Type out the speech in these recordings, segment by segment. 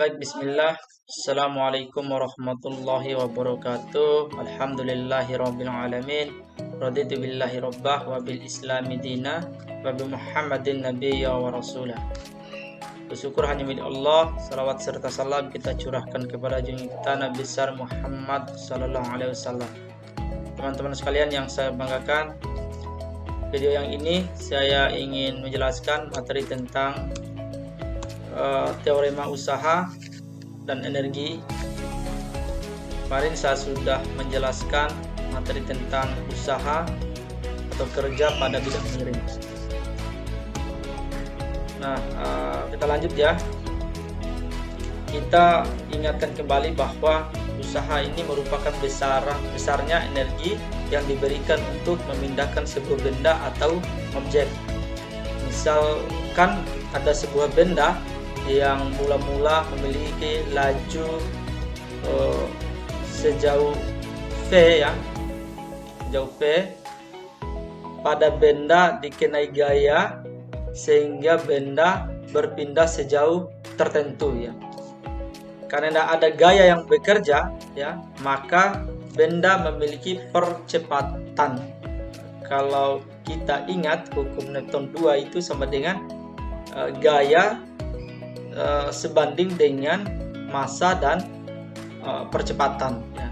Baik, bismillah. Assalamualaikum warahmatullahi wabarakatuh. Alhamdulillahi rabbil alamin. Raditu billahi rabbah wa bil islami dina wa bi Muhammadin nabiyya wa rasulah. Bersyukur hanya milik Allah. Salawat serta salam kita curahkan kepada junjungan kita Nabi besar Muhammad sallallahu alaihi wasallam. Teman-teman sekalian yang saya banggakan, video yang ini saya ingin menjelaskan materi tentang teorema usaha dan energi. Kemarin saya sudah menjelaskan materi tentang usaha atau kerja pada bidang energi. Nah, kita lanjut ya. Kita ingatkan kembali bahwa usaha ini merupakan besarnya energi yang diberikan untuk memindahkan sebuah benda atau objek. Misalkan ada sebuah benda yang mula-mula memiliki laju sejauh V ya, sejauh V, pada benda dikenai gaya sehingga benda berpindah sejauh tertentu ya. Karena ada gaya yang bekerja ya, maka benda memiliki percepatan. Kalau kita ingat hukum Newton 2 itu sama dengan gaya sebanding dengan massa dan percepatan ya.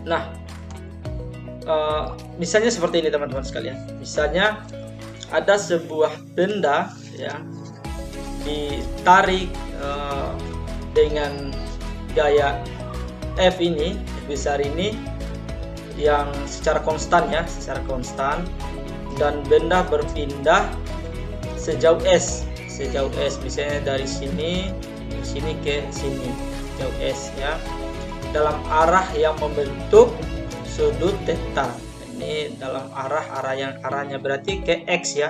Nah, misalnya seperti ini teman-teman sekalian. Misalnya ada sebuah benda ya ditarik dengan gaya F ini, F besar ini yang secara konstan ya, secara konstan, dan benda berpindah sejauh S, misalnya dari sini ke sini, jauh S ya, dalam arah yang membentuk sudut theta. Ini dalam arahnya berarti ke X ya,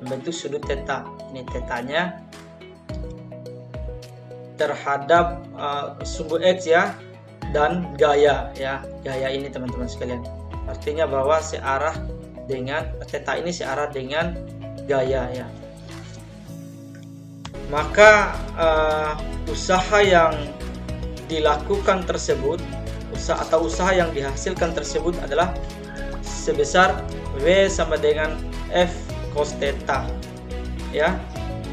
membentuk sudut theta. Ini tetanya terhadap sumbu X ya, dan gaya ya, gaya ini teman-teman sekalian. Artinya bahwa searah dengan theta ini, searah dengan gaya ya. Maka usaha yang dilakukan tersebut, usaha yang dihasilkan tersebut adalah sebesar W sama dengan F cos theta ya.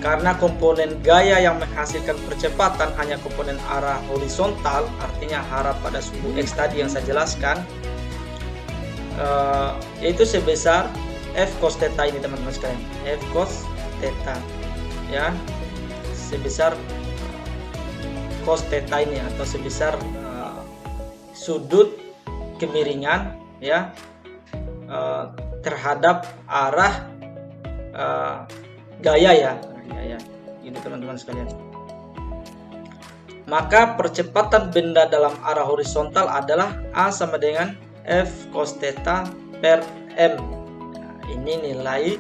Karena komponen gaya yang menghasilkan percepatan hanya komponen arah horizontal, artinya arah pada sumbu X tadi yang saya jelaskan, yaitu sebesar F cos theta ini teman-teman sekalian. F cos theta ya, sebesar cos theta ini, atau sebesar sudut kemiringan ya terhadap arah gaya ya, gitu teman-teman sekalian. Maka percepatan benda dalam arah horizontal adalah A sama dengan F cos theta per M. Nah, ini nilai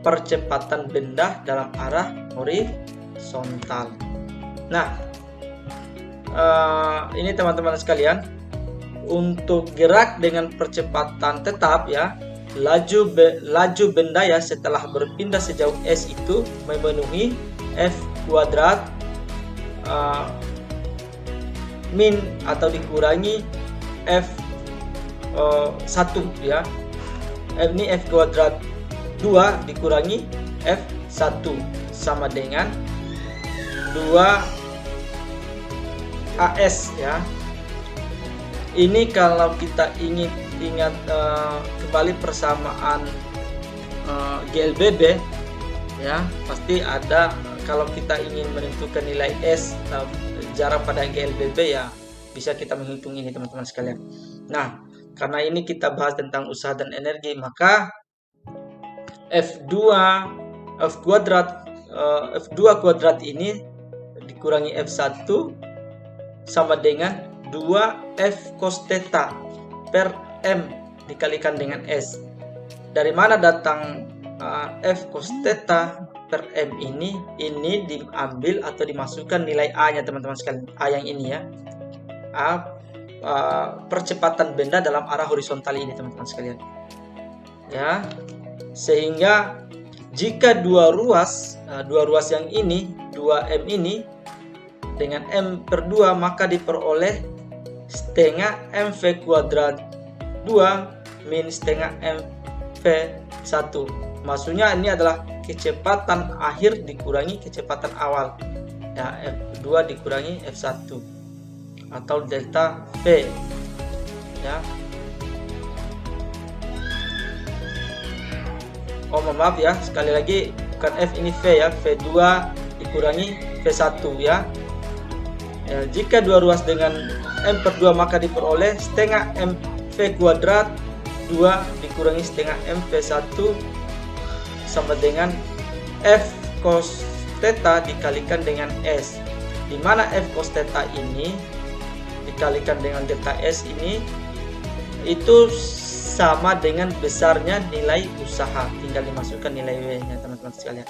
percepatan benda dalam arah horizontal. Nah, ini teman-teman sekalian, untuk gerak dengan percepatan tetap ya, laju benda ya setelah berpindah sejauh S itu memenuhi F kuadrat min atau dikurangi F 1 ya. Ini F kuadrat 2 dikurangi F 1 sama dengan 2 AS ya. Ini kalau kita ingat kembali persamaan GLBB ya, pasti ada. Kalau kita ingin menentukan nilai S jarak pada GLBB ya, bisa kita menghitung ini teman-teman sekalian. Nah, karena ini kita bahas tentang usaha dan energi, maka F2 kuadrat ini dikurangi F1 sama dengan 2 F cos theta per M dikalikan dengan S. Dari mana datang F cos theta per M ini? Ini diambil atau dimasukkan nilai A-nya teman-teman sekalian. A yang ini ya. Percepatan benda dalam arah horizontal ini teman-teman sekalian. Ya. Sehingga jika dua ruas dua ruas yang ini, 2M ini dengan M per 2, maka diperoleh setengah MV kuadrat 2 min setengah MV1. Maksudnya ini adalah kecepatan akhir dikurangi kecepatan awal, ya, F2 dikurangi F1 atau delta V, ya. Oh maaf ya, sekali lagi bukan F ini V ya, V2 dikurangi V1 ya. Jika dua ruas dengan M per 2 maka diperoleh setengah MV kuadrat 2 dikurangi setengah MV1 sama dengan F cos theta dikalikan dengan S, di mana F cos theta ini dikalikan dengan delta S ini itu sama dengan besarnya nilai usaha, tinggal dimasukkan nilai W nya teman-teman sekalian.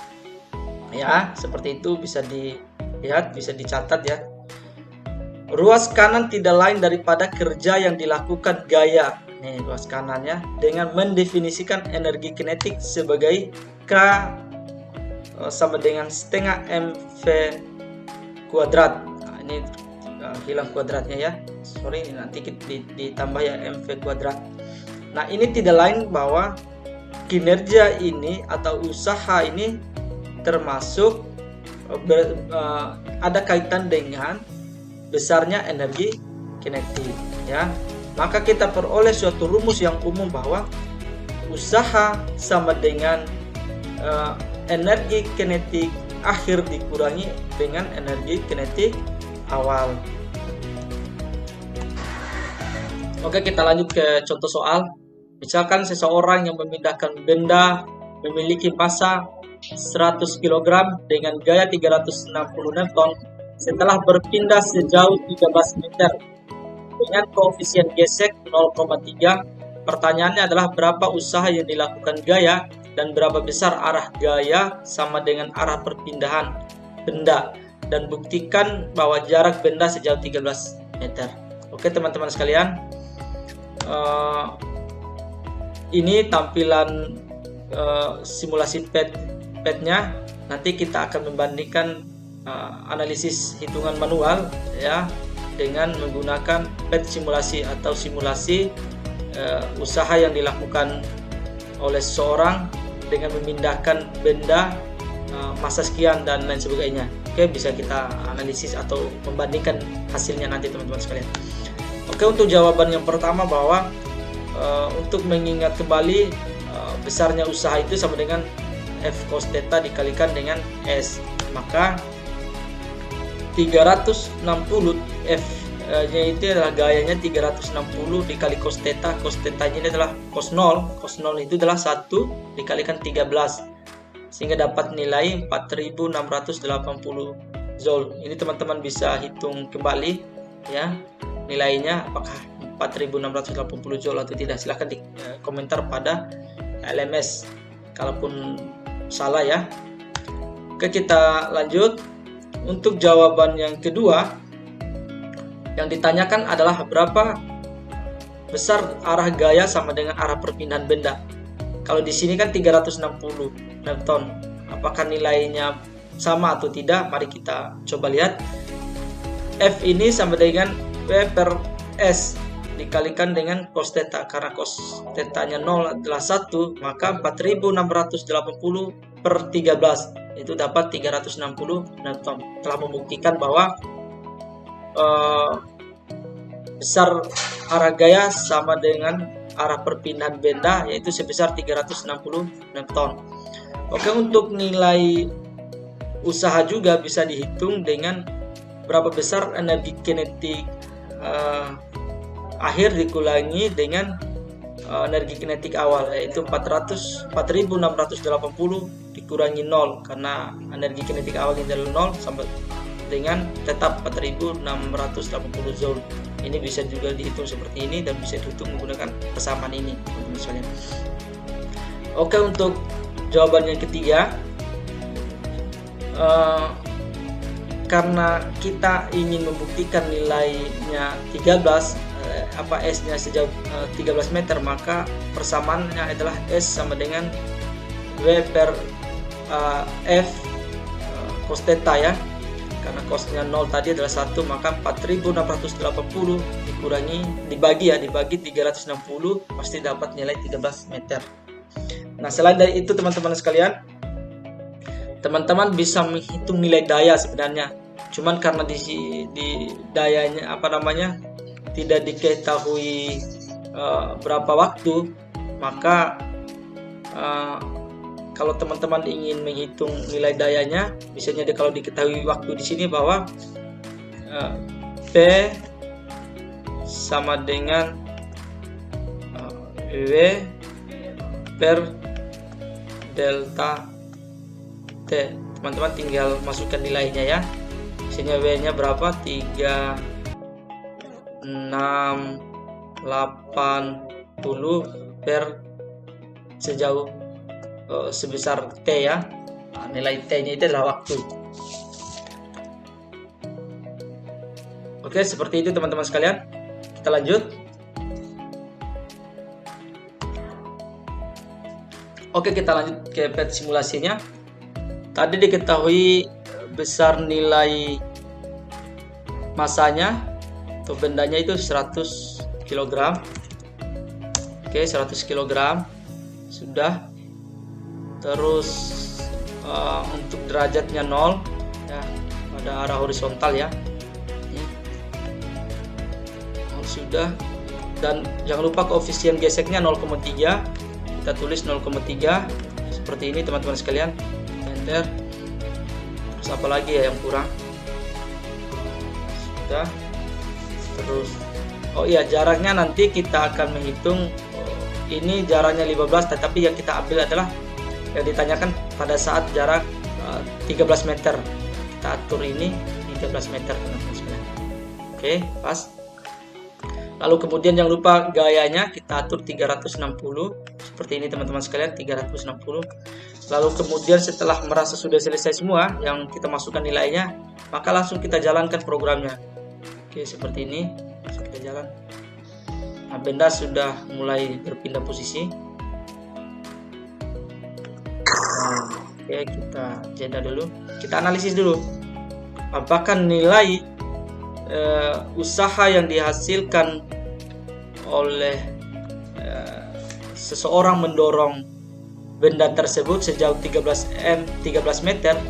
Ya, seperti itu bisa dilihat, bisa dicatat ya. Ruas kanan tidak lain daripada kerja yang dilakukan gaya. Nih, ruas kanannya dengan mendefinisikan energi kinetik sebagai K sama dengan setengah MV kuadrat. Nah, ini hilang kuadratnya ya. Sorry, nanti ditambah ya MV kuadrat. Nah, ini tidak lain bahwa kinerja ini atau usaha ini termasuk ada kaitan dengan besarnya energi kinetik ya. Maka kita peroleh suatu rumus yang umum bahwa usaha sama dengan energi kinetik akhir dikurangi dengan energi kinetik awal. Oke, kita lanjut ke contoh soal. Misalkan seseorang yang memindahkan benda memiliki massa 100 kg dengan gaya 360 Newton setelah berpindah sejauh 13 meter dengan koefisien gesek 0,3. Pertanyaannya adalah berapa usaha yang dilakukan gaya dan berapa besar arah gaya sama dengan arah perpindahan benda, dan buktikan bahwa jarak benda sejauh 13 meter. Oke teman-teman sekalian, ini tampilan simulasi PET-nya. Nanti kita akan membandingkan analisis hitungan manual ya dengan menggunakan PET simulasi atau simulasi usaha yang dilakukan oleh seseorang dengan memindahkan benda massa sekian dan lain sebagainya. Oke, bisa kita analisis atau membandingkan hasilnya nanti teman-teman sekalian. Oke, untuk jawaban yang pertama bahwa untuk mengingat kembali besarnya usaha itu sama dengan F cos theta dikalikan dengan S, maka 360 F nya itu adalah gayanya 360 dikali cos theta. Cos theta ini adalah cos 0. Cos 0 itu adalah 1 dikalikan 13 sehingga dapat nilai 4680 Joule. Ini teman-teman bisa hitung kembali ya nilainya apakah 4680 Joule atau tidak. Silahkan di komentar pada LMS kalaupun salah ya. Oke, kita lanjut. Untuk jawaban yang kedua, yang ditanyakan adalah berapa besar arah gaya sama dengan arah perpindahan benda. Kalau di sini kan 360 Newton, apakah nilainya sama atau tidak? Mari kita coba lihat. F ini sama dengan W per S dikalikan dengan cos theta. Karena cos theta-nya 0 adalah 1, maka 4680 per 13 itu dapat 360 Newton. Telah membuktikan bahwa besar arah gaya sama dengan arah perpindahan benda, yaitu sebesar 360 Newton. Oke, untuk nilai usaha juga bisa dihitung dengan berapa besar energi kinetik akhir dikurangi dengan energi kinetik awal, yaitu 4680 dikurangi 0, karena energi kinetik awal ini adalah 0 sampai dengan tetap 4680 Joule. Ini bisa juga dihitung seperti ini dan bisa dihitung menggunakan kesamaan ini teman-teman sekalian. Oke, untuk jawaban yang ketiga, karena kita ingin membuktikan nilainya 13 S nya sejauh 13 meter, maka persamaannya adalah S sama dengan W per F cos theta ya, karena cosnya 0 tadi adalah 1, maka 4680 dibagi 360 pasti dapat nilai 13 meter. Nah, selain dari itu teman-teman sekalian, teman-teman bisa menghitung nilai daya sebenarnya. Cuman karena di dayanya tidak diketahui berapa waktu, maka kalau teman-teman ingin menghitung nilai dayanya, misalnya kalau diketahui waktu di sini bahwa P sama dengan W per delta T. Teman-teman tinggal masukkan nilainya ya. Misalnya W-nya berapa? 3, 6, 80 per sejauh sebesar T ya. Nah, nilai T-nya itu adalah waktu. Oke, seperti itu teman-teman sekalian. Kita lanjut. Oke, kita lanjut ke PET simulasinya. Tadi diketahui besar nilai masanya atau bendanya itu 100 kg. Oke, 100 kg sudah. Terus untuk derajatnya 0 ya, pada arah horizontal ya. Sudah. Dan jangan lupa koefisien geseknya 0,3. Kita tulis 0,3 seperti ini teman-teman sekalian. Enter. Terus apa lagi ya yang kurang? Sudah. Terus jaraknya nanti kita akan menghitung. Ini jaraknya 15, tetapi yang kita ambil adalah yang ditanyakan pada saat jarak 13 meter. Kita atur ini 13 meter teman-teman sekalian. Oke, pas. Lalu kemudian jangan lupa gayanya kita atur 360 seperti ini teman-teman sekalian, 360. Lalu kemudian setelah merasa sudah selesai semua yang kita masukkan nilainya, maka langsung kita jalankan programnya. Oke, seperti ini. Langsung kita jalan. Nah, benda sudah mulai berpindah posisi. Oke, kita jeda dulu. Kita analisis dulu. Apakah nilai usaha yang dihasilkan oleh seseorang mendorong benda tersebut sejauh 13 meter,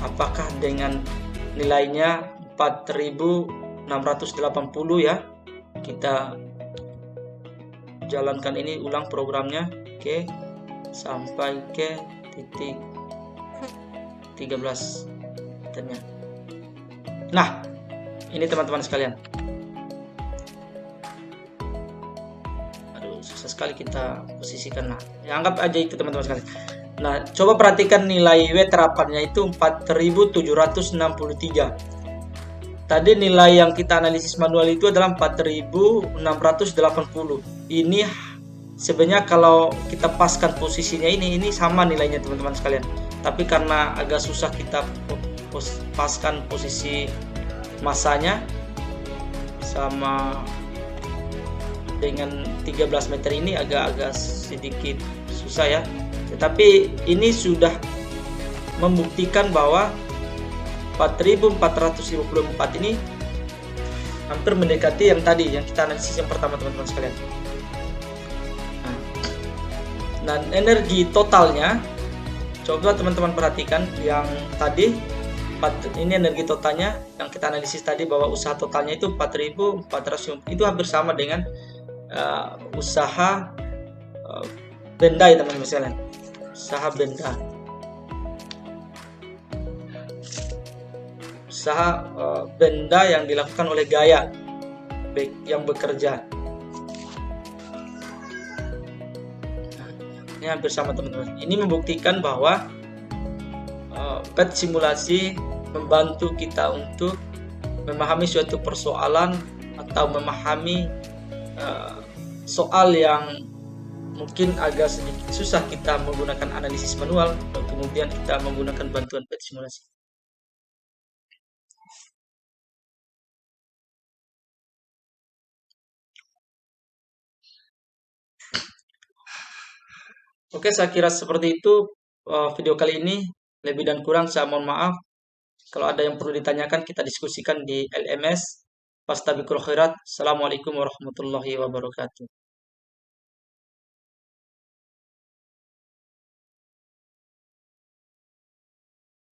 apakah dengan nilainya 4680 ya. Kita jalankan ini ulang programnya. Oke, sampai ke titik 13 meternya. Nah, ini teman-teman sekalian. Aduh, susah sekali kita posisikan. Nah, ya anggap aja itu teman-teman sekalian. Nah, coba perhatikan nilai W terapannya itu 4763. Tadi nilai yang kita analisis manual itu adalah 4680. Ini sebenarnya kalau kita paskan posisinya ini sama nilainya teman-teman sekalian. Tapi karena agak susah kita paskan posisi masanya sama dengan 13 meter ini agak sedikit susah ya. Tetapi ini sudah membuktikan bahwa 4454 ini hampir mendekati yang tadi yang kita analisis yang pertama teman-teman sekalian. Nah, energi totalnya coba teman-teman perhatikan yang tadi. Ini energi totalnya yang kita analisis tadi bahwa usaha totalnya itu 4400, itu hampir sama dengan usaha benda ya teman-teman sekalian. Usaha benda. Usaha benda yang dilakukan oleh gaya yang bekerja. Nah, ini hampir sama teman-teman. Ini membuktikan bahwa PET simulasi membantu kita untuk memahami suatu persoalan atau memahami soal yang mungkin agak sedikit susah kita menggunakan analisis manual, dan kemudian kita menggunakan bantuan PET simulasi. Oke, saya kira seperti itu video kali ini. Lebih dan kurang saya mohon maaf. Kalau ada yang perlu ditanyakan, kita diskusikan di LMS. Fastabiqul khairat. Assalamualaikum warahmatullahi wabarakatuh.